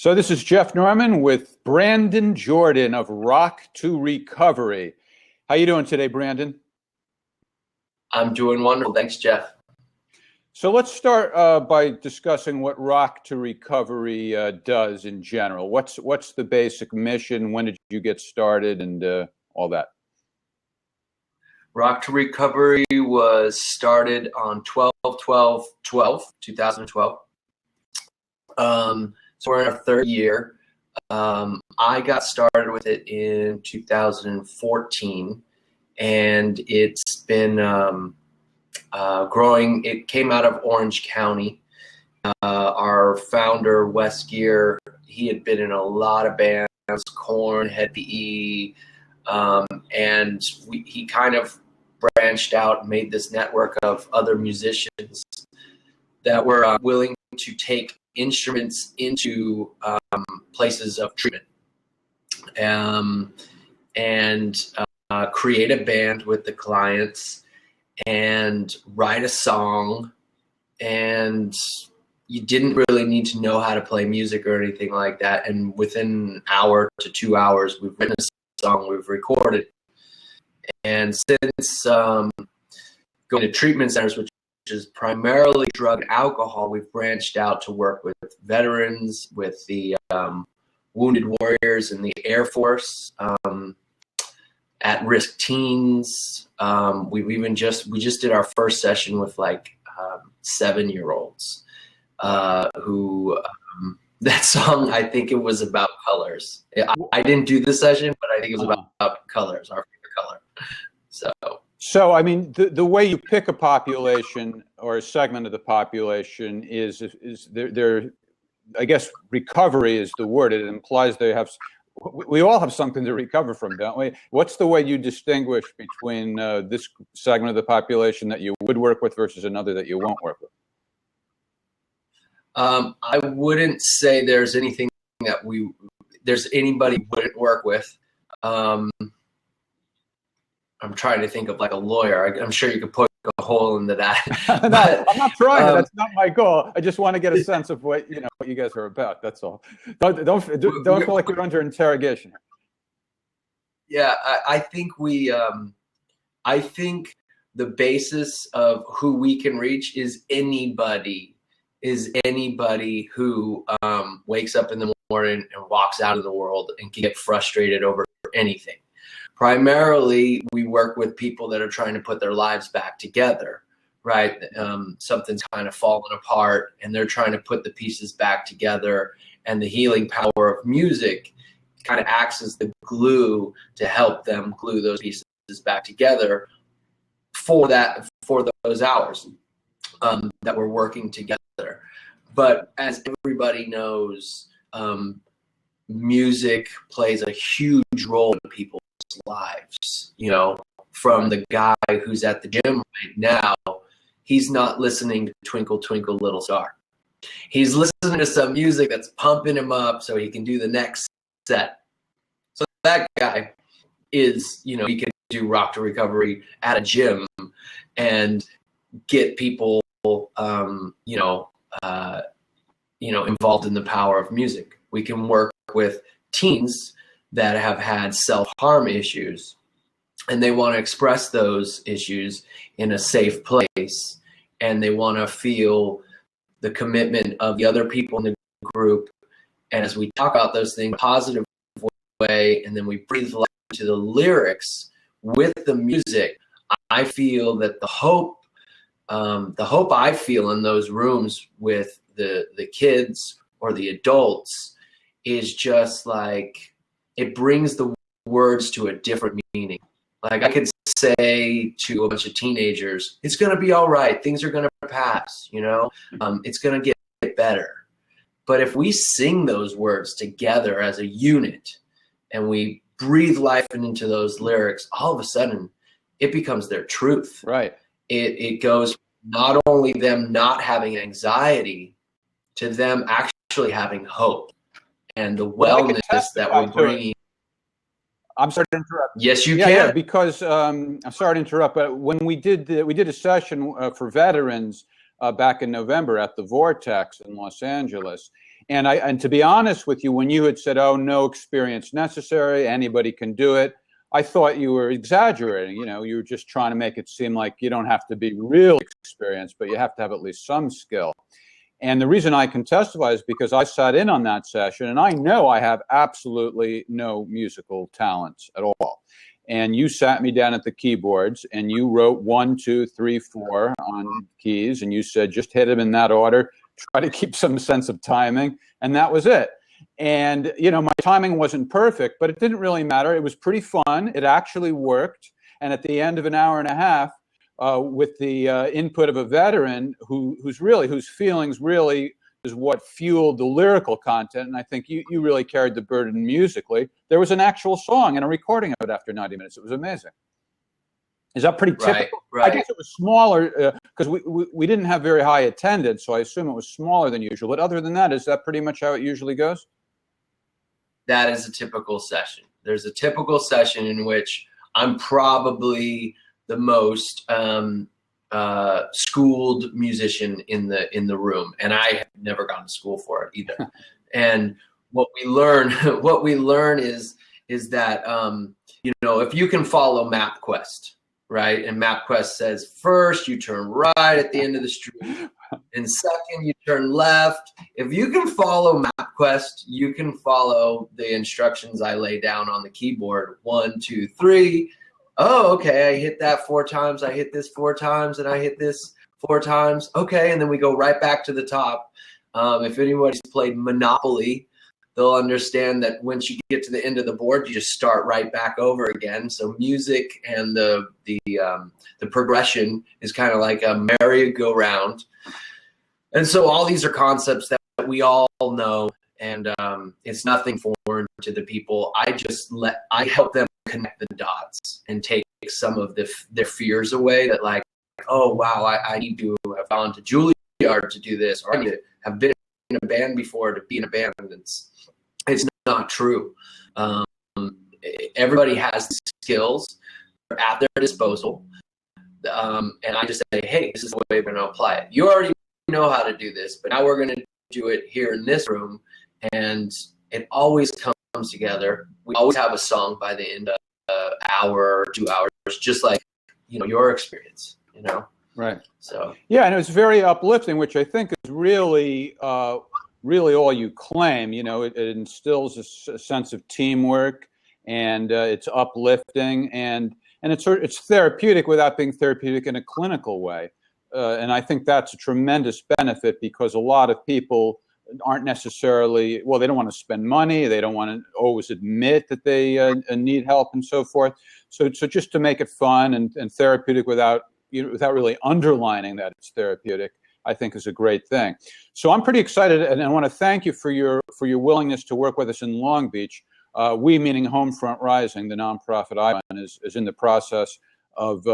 So this is Jeff Norman with Brandon Jordan of Rock to Recovery. How you doing today, Brandon? I'm doing wonderful. Thanks, Jeff. So let's start by discussing what Rock to Recovery does in general. What's the basic mission? When did you get started, and all that? Rock to Recovery was started on 2012. So we're in our third year. I got started with it in 2014, and it's been growing. It came out of Orange County. Our founder, Wes Geer, he had been in a lot of bands, Korn, Hed PE, and he kind of branched out and made this network of other musicians that were willing to take instruments into places of treatment and create a band with the clients and write a song. And you didn't really need to know how to play music or anything like that. And within an hour to 2 hours, we've written a song, we've recorded. And since going to treatment centers, which is primarily drug and alcohol, we've branched out to work with veterans, with the wounded warriors in the Air Force, at-risk teens. We just did our first session with 7-year-olds who that song, I think it was about colors. I didn't do the session, but I think it was about colors, our favorite color. So I mean, the way you pick a population or a segment of the population is there. I guess recovery is the word. It implies they have. We all have something to recover from, don't we? What's the way you distinguish between this segment of the population that you would work with versus another that you won't work with? I wouldn't say there's anything that there's anybody we wouldn't work with. I'm trying to think of like a lawyer. I'm sure you could poke a hole into that. No, I'm not trying to. That's not my goal. I just want to get a sense of what you guys are about. That's all. Don't feel like you're under interrogation. Yeah, I think I think the basis of who we can reach is anybody who wakes up in the morning and walks out in the world and can get frustrated over anything. Primarily, we work with people that are trying to put their lives back together, right? Something's kind of fallen apart, and they're trying to put the pieces back together, and the healing power of music kind of acts as the glue to help them glue those pieces back together for those hours that we're working together. But as everybody knows, music plays a huge role in people's lives. From the guy who's at the gym right now, he's not listening to Twinkle Twinkle Little Star. He's listening to some music that's pumping him up so he can do the next set. So that guy is, he can do Rock to Recovery at a gym and get people, involved in the power of music. We can work with teens that have had self-harm issues, and they want to express those issues in a safe place, and they want to feel the commitment of the other people in the group. And as we talk about those things in a positive way, and then we breathe life into the lyrics with the music, I feel that the hope I feel in those rooms with the kids or the adults is just like, it brings the words to a different meaning. Like I could say to a bunch of teenagers, it's going to be all right. Things are going to pass, it's going to get better. But if we sing those words together as a unit and we breathe life into those lyrics, all of a sudden it becomes their truth. Right. It goes not only them not having anxiety to them actually having hope and the wellness that we're bringing. I'm sorry to interrupt. Yes, you can. Yeah, because I'm sorry to interrupt, but when we did a session for veterans back in November at the Vortex in Los Angeles, And to be honest with you, when you had said, "Oh, no experience necessary, anybody can do it," I thought you were exaggerating. You were just trying to make it seem like you don't have to be real experienced, but you have to have at least some skill. And the reason I can testify is because I sat in on that session, and I know I have absolutely no musical talents at all. And you sat me down at the keyboards, and you wrote 1, 2, 3, 4 on keys, and you said, just hit them in that order, try to keep some sense of timing, and that was it. And, my timing wasn't perfect, but it didn't really matter. It was pretty fun. It actually worked. And at the end of an hour and a half, with the input of a veteran whose feelings really is what fueled the lyrical content, and I think you really carried the burden musically. There was an actual song and a recording of it after 90 minutes. It was amazing. Is that pretty typical? Right. I guess it was smaller because we didn't have very high attendance, so I assume it was smaller than usual. But other than that, is that pretty much how it usually goes? That is a typical session. There's a typical session in which I'm probably the most schooled musician in the room, and I have never gone to school for it either. And what we learn is that if you can follow MapQuest, right, and MapQuest says first you turn right at the end of the street, and second you turn left. If you can follow MapQuest, you can follow the instructions I lay down on the keyboard. 1, 2, 3. Oh, okay, I hit that 4 times, I hit this 4 times, and I hit this 4 times. Okay, and then we go right back to the top. If anybody's played Monopoly, they'll understand that once you get to the end of the board, you just start right back over again. So music and the progression is kind of like a merry-go-round. And so all these are concepts that we all know, and it's nothing foreign to the people. I help them connect the dots and take some of their fears away, that like, oh wow, I need to have gone to Juilliard to do this, or I need to have been in a band before to be in a band. It's not true. Everybody has the skills at their disposal, and I just say, hey, this is the way we're going to apply it. You already know how to do this, but now we're going to do it here in this room, and it always comes together. We always have a song by the end of an hour or 2 hours, just like your experience. Right. So yeah, and it was very uplifting, which I think is really all you claim. It instills a sense of teamwork, and it's uplifting, and it's therapeutic without being therapeutic in a clinical way. And I think that's a tremendous benefit, because a lot of people aren't necessarily, they don't want to spend money. They don't want to always admit that they need help and so forth. So just to make it fun and therapeutic without really underlining that it's therapeutic, I think is a great thing. So I'm pretty excited, and I want to thank you for your willingness to work with us in Long Beach. We, meaning Homefront Rising, the nonprofit I run, is in the process of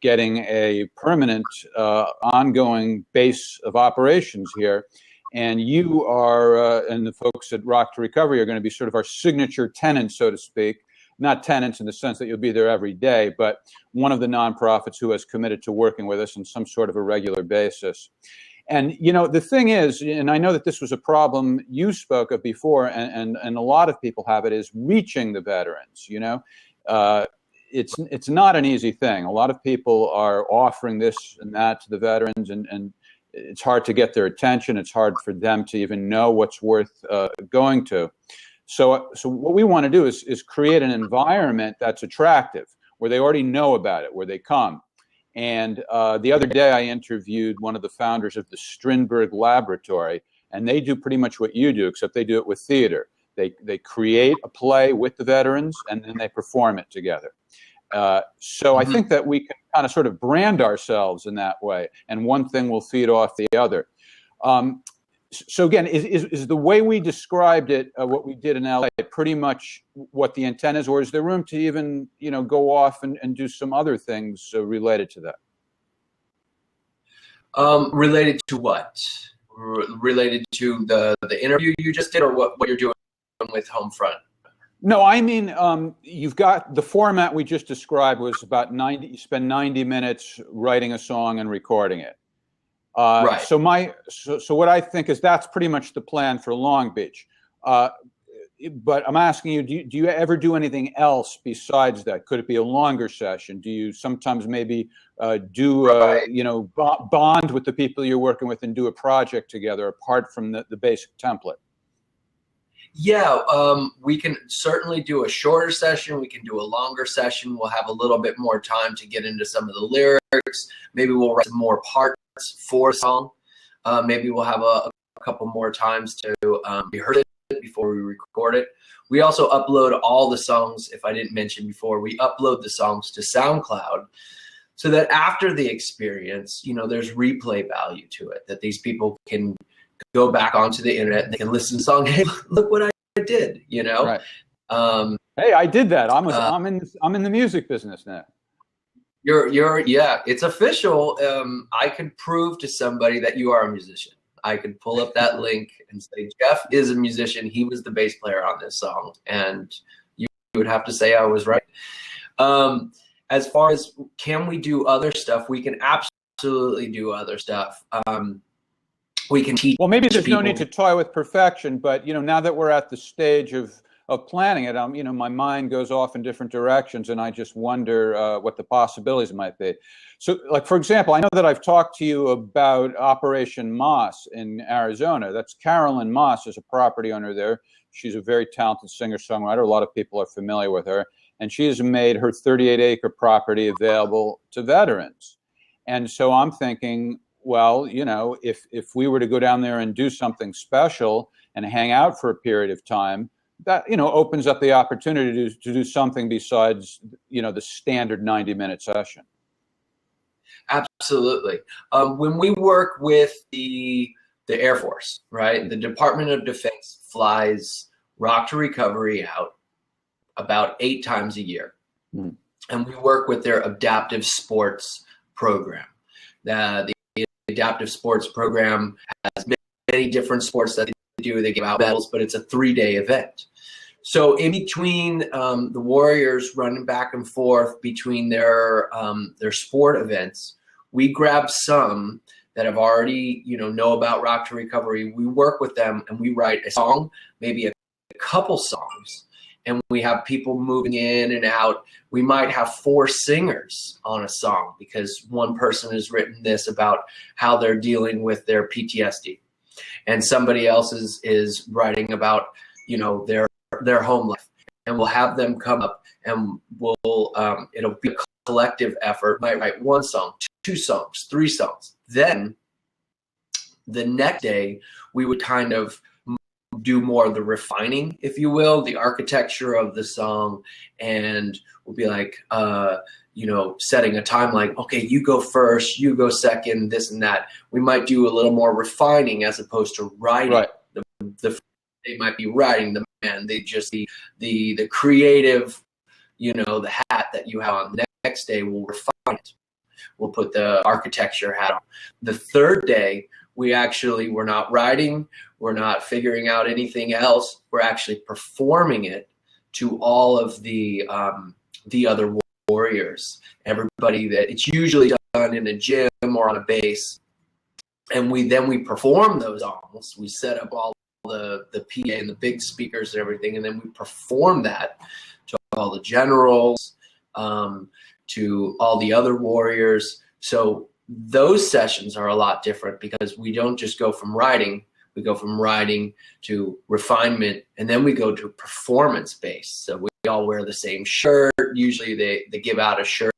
getting a permanent, ongoing base of operations here. And you are, and the folks at Rock to Recovery are going to be sort of our signature tenants, so to speak. Not tenants in the sense that you'll be there every day, but one of the nonprofits who has committed to working with us on some sort of a regular basis. And, the thing is, and I know that this was a problem you spoke of before, and a lot of people have it, is reaching the veterans. It's not an easy thing. A lot of people are offering this and that to the veterans, and it's hard to get their attention. It's hard for them to even know what's worth going to. So what we want to do is create an environment that's attractive, where they already know about it, where they come. And the other day I interviewed one of the founders of the Strindberg Laboratory, and they do pretty much what you do, except they do it with theater. They create a play with the veterans, and then they perform it together. So I think that we can kind of sort of brand ourselves in that way, and one thing will feed off the other. So again, is the way we described it, what we did in LA, pretty much what the intent is, or is there room to even go off and do some other things related to that? Related to what? Related to the interview you just did, or what you're doing with Homefront? No, I mean, you've got the format we just described was about 90. You spend 90 minutes writing a song and recording it. Right. So what I think is that's pretty much the plan for Long Beach. But I'm asking you, do you ever do anything else besides that? Could it be a longer session? Do you sometimes maybe bond with the people you're working with and do a project together apart from the basic template? Yeah, we can certainly do a shorter session. We can do a longer session. We'll have a little bit more time to get into some of the lyrics. Maybe we'll write some more parts for a song. Maybe we'll have a couple more times to rehearse it before we record it. We also upload all the songs, if I didn't mention before, we upload the songs to SoundCloud so that after the experience, there's replay value to it, that these people can go back onto the internet and they can listen to the song. Hey, look what I did, Right. Hey, I did that. I'm in the music business now. Yeah, it's official. I could prove to somebody that you are a musician. I could pull up that link and say, Jeff is a musician. He was the bass player on this song. And you would have to say I was right. As far as can we do other stuff, we can absolutely do other stuff. We can teach. Well, maybe there's no need to toy with perfection, but now that we're at the stage of planning it, my mind goes off in different directions, and I just wonder what the possibilities might be. So, like for example, I know that I've talked to you about Operation Moss in Arizona. That's Carolyn Moss is a property owner there. She's a very talented singer-songwriter. A lot of people are familiar with her, and she has made her 38-acre property available to veterans. And so I'm thinking, well, if we were to go down there and do something special and hang out for a period of time, that, opens up the opportunity to do something besides, the standard 90-minute session. Absolutely. When we work with the Air Force, right, the Department of Defense flies Rock to Recovery out about 8 times a year. Mm. And we work with their adaptive sports program. The adaptive sports program has many different sports that they do. They give out medals, but it's a 3-day event. So in between the Warriors running back and forth between their sport events, we grab some that have already know about Rock to Recovery. We work with them and we write a song, maybe a couple songs, and we have people moving in and out. We might have 4 singers on a song because one person has written this about how they're dealing with their PTSD, and somebody else is writing about their home life, and we'll have them come up and it'll be a collective effort. Might write 1 song, 2 songs, 3 songs. Then the next day we would kind of do more of the refining, if you will, the architecture of the song, and we'll be like, setting a timeline. Okay, you go first, you go second, this and that. We might do a little more refining as opposed to writing. Right. They might be writing the man. They just the creative, the hat that you have on. The next day we'll refine it. We'll put the architecture hat on. The third day we're not writing. We're not figuring out anything else. We're actually performing it to all of the other warriors. Everybody that it's usually done in a gym or on a base, and we perform those songs. We set up all the PA and the big speakers and everything, and then we perform that to all the generals, to all the other warriors. So those sessions are a lot different because we don't just go from writing. We go from writing to refinement, and then we go to performance based. So we all wear the same shirt. Usually they give out a shirt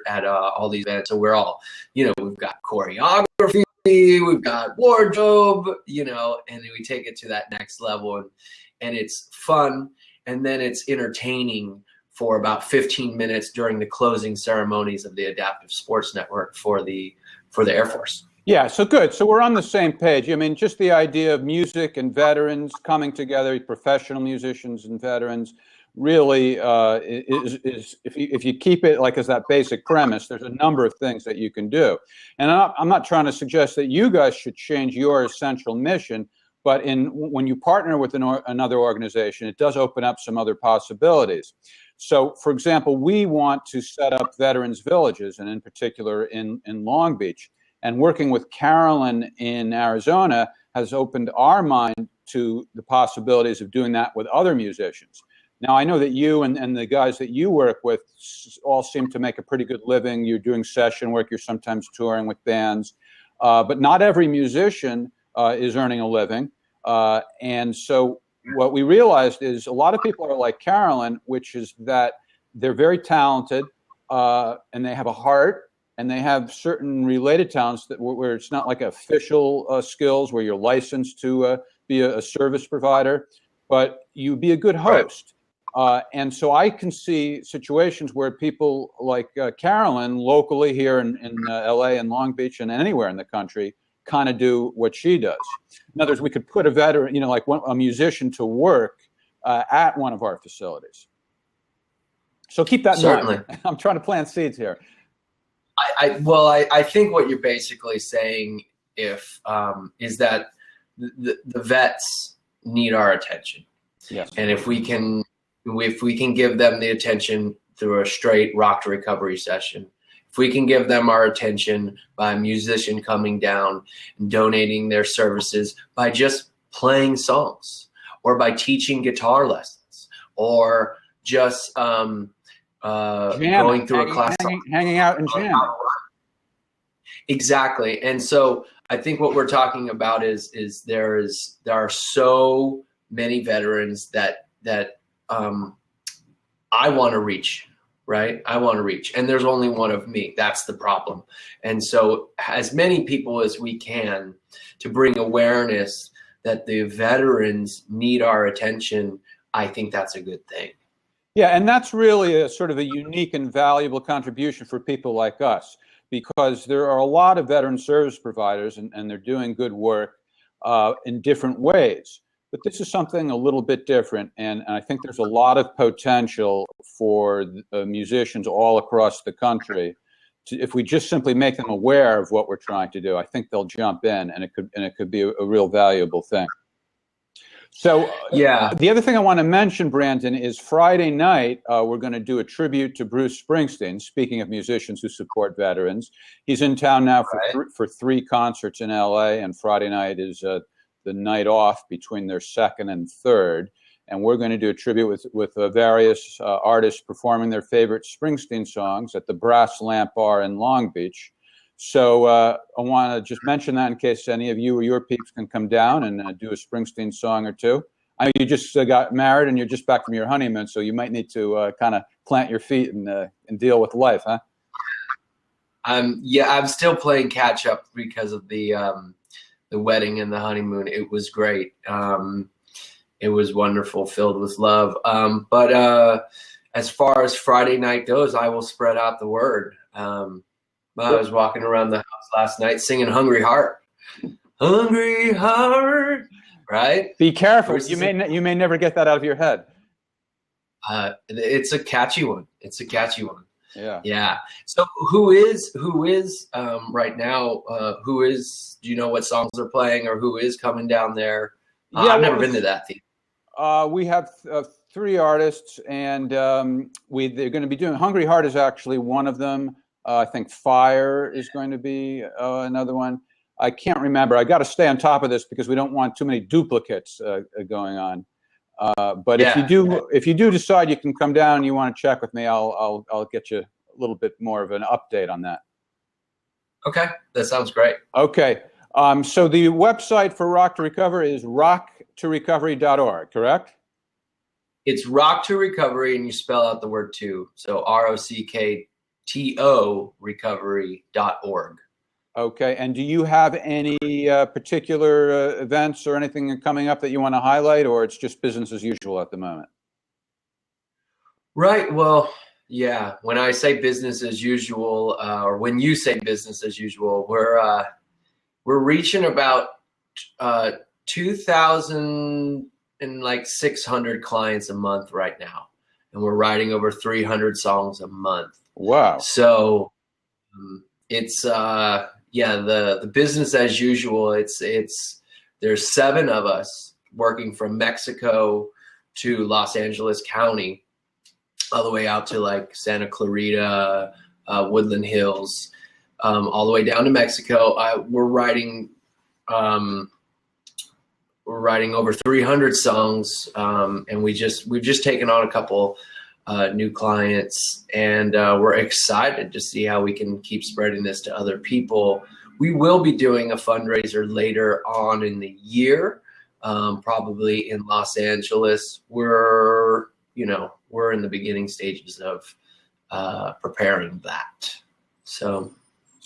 at all these events. So we're all, we've got choreography, we've got wardrobe, and then we take it to that next level, and it's fun, and then it's entertaining for about 15 minutes during the closing ceremonies of the Adaptive Sports Network for the Air Force. Yeah, so good. So we're on the same page. I mean, just the idea of music and veterans coming together, professional musicians and veterans, really is if you keep it like as that basic premise, there's a number of things that you can do. And I'm not trying to suggest that you guys should change your essential mission, but when you partner with another organization, it does open up some other possibilities. So, for example, we want to set up veterans villages, and in particular in Long Beach. And working with Carolyn in Arizona has opened our mind to the possibilities of doing that with other musicians. Now, I know that you and the guys that you work with all seem to make a pretty good living. You're doing session work, you're sometimes touring with bands, but not every musician is earning a living. And so what we realized is a lot of people are like Carolyn, which is that they're very talented and they have a heart and they have certain related talents that where it's not like official skills where you're licensed to be a service provider, but you be a good host. And so I can see situations where people like Carolyn locally here in LA and Long Beach and anywhere in the country kind of do what she does. In other words, we could put a veteran, like a musician to work at one of our facilities. So keep that in mind. I'm trying to plant seeds here. I think what you're basically saying is that the vets need our attention. Yes. And if we can give them the attention through a straight rock to recovery session, if we can give them our attention by a musician coming down and donating their services by just playing songs or by teaching guitar lessons or just going through a class. Hanging out and jamming. Exactly. And so I think what we're talking about is there are so many veterans that I want to reach, right? I want to reach. And there's only one of me. That's the problem. And so as many people as we can to bring awareness that the veterans need our attention, I think that's a good thing. Yeah, and that's really a sort of a unique and valuable contribution for people like us, because there are a lot of veteran service providers and they're doing good work in different ways. But this is something a little bit different, and I think there's a lot of potential for musicians all across the country. If we just simply make them aware of what we're trying to do, I think they'll jump in, and it could be a real valuable thing. So yeah, the other thing I want to mention, Brandon, is Friday night we're going to do a tribute to Bruce Springsteen. Speaking of musicians who support veterans, he's in town now for 3 concerts in LA, and Friday night is the night off between their second and third, and we're going to do a tribute with various artists performing their favorite Springsteen songs at the Brass Lamp Bar in Long Beach. So I want to just mention that in case any of you or your peeps can come down and do a Springsteen song or two. I know you just got married and you're just back from your honeymoon, so you might need to kind of plant your feet and deal with life, huh? Yeah, I'm still playing catch up because of the wedding and the honeymoon. It was great. It was wonderful, filled with love. But as far as Friday night goes, I will spread out the word. I was walking around the house last night singing Hungry Heart. Hungry Heart, right? Be careful. You may never get that out of your head. It's a catchy one. Yeah. Yeah. So who is right now? Do you know what songs they're playing or who is coming down there? I've never been to that theme. We have 3 artists, and they're going to be doing. Hungry Heart is actually one of them. I think Fire is going to be another one. I can't remember. I got to stay on top of this because we don't want too many duplicates going on. But yeah. if you do decide you can come down and you want to check with me, I'll get you a little bit more of an update on that. Okay, that sounds great. Okay, so the website for Rock to Recover is rocktorecovery.org, correct? It's Rock to Recovery, and you spell out the word "to," so ROCKTO recovery.org. Okay, and do you have any particular events or anything coming up that you want to highlight, or it's just business as usual at the moment? Right, well, yeah, when I say business as usual, or when you say business as usual, we're reaching about 2,600 clients a month right now, and we're writing over 300 songs a month. Wow! So it's the business as usual. There's 7 of us working from Mexico to Los Angeles County, all the way out to like Santa Clarita, Woodland Hills, all the way down to Mexico. We're writing over 300 songs, and we've just taken on a couple new clients, and we're excited to see how we can keep spreading this to other people. We will be doing a fundraiser later on in the year, probably in Los Angeles. We're in the beginning stages of preparing that. So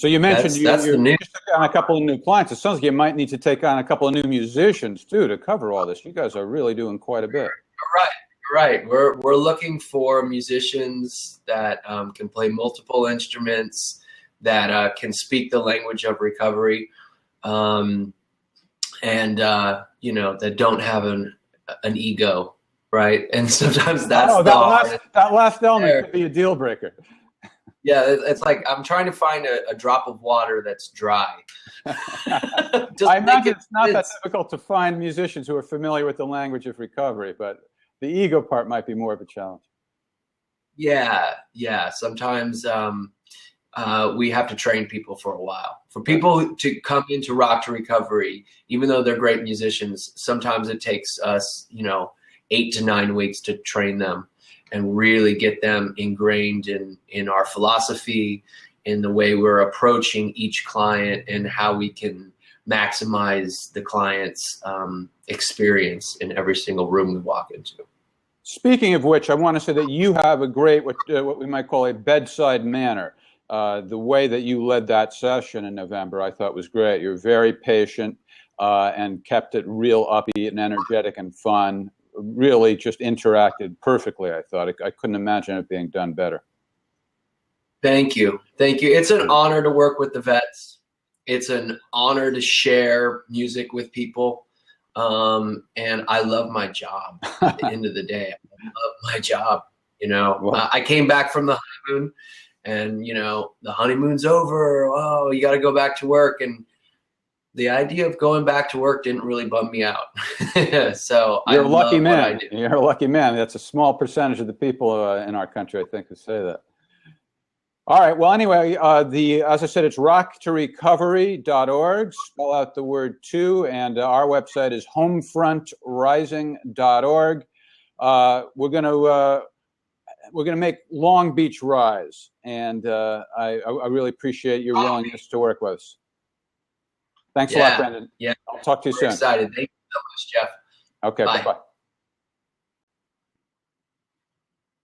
you mentioned you that's just took on a couple of new clients. It sounds like you might need to take on a couple of new musicians too to cover all this. You guys are really doing quite a bit. Right. We're looking for musicians that can play multiple instruments, that can speak the language of recovery, and that don't have an ego, right? And sometimes that's that last element could be a deal breaker. Yeah, it's like I'm trying to find a drop of water that's dry. I imagine it's not that difficult to find musicians who are familiar with the language of recovery, but the ego part might be more of a challenge. Yeah. Sometimes we have to train people for a while. For people to come into Rock to Recovery, even though they're great musicians, sometimes it takes us, 8 to 9 weeks to train them and really get them ingrained in our philosophy, in the way we're approaching each client, and how we can maximize the client's experience in every single room we walk into. Speaking of which, I want to say that you have a great, what we might call a bedside manner. The way that you led that session in November, I thought was great. You're very patient and kept it real upbeat and energetic and fun. Really just interacted perfectly, I thought. I couldn't imagine it being done better. Thank you. It's an honor to work with the vets. It's an honor to share music with people. And I love my job at the end of the day. I love my job. Well, I came back from the honeymoon, and, the honeymoon's over. Oh, you got to go back to work. And the idea of going back to work didn't really bum me out. So you're a lucky man. You're a lucky man. That's a small percentage of the people in our country, I think, who say that. All right. Well, anyway, as I said, it's rocktorecovery.org. Spell out the word "to," and our website is homefrontrising.org. We're going to make Long Beach rise, and I really appreciate your willingness to work with us. Thanks a lot, Brendan. Yeah. I'll talk to you soon. Excited. Thank you so much, Jeff. Okay. Bye-bye.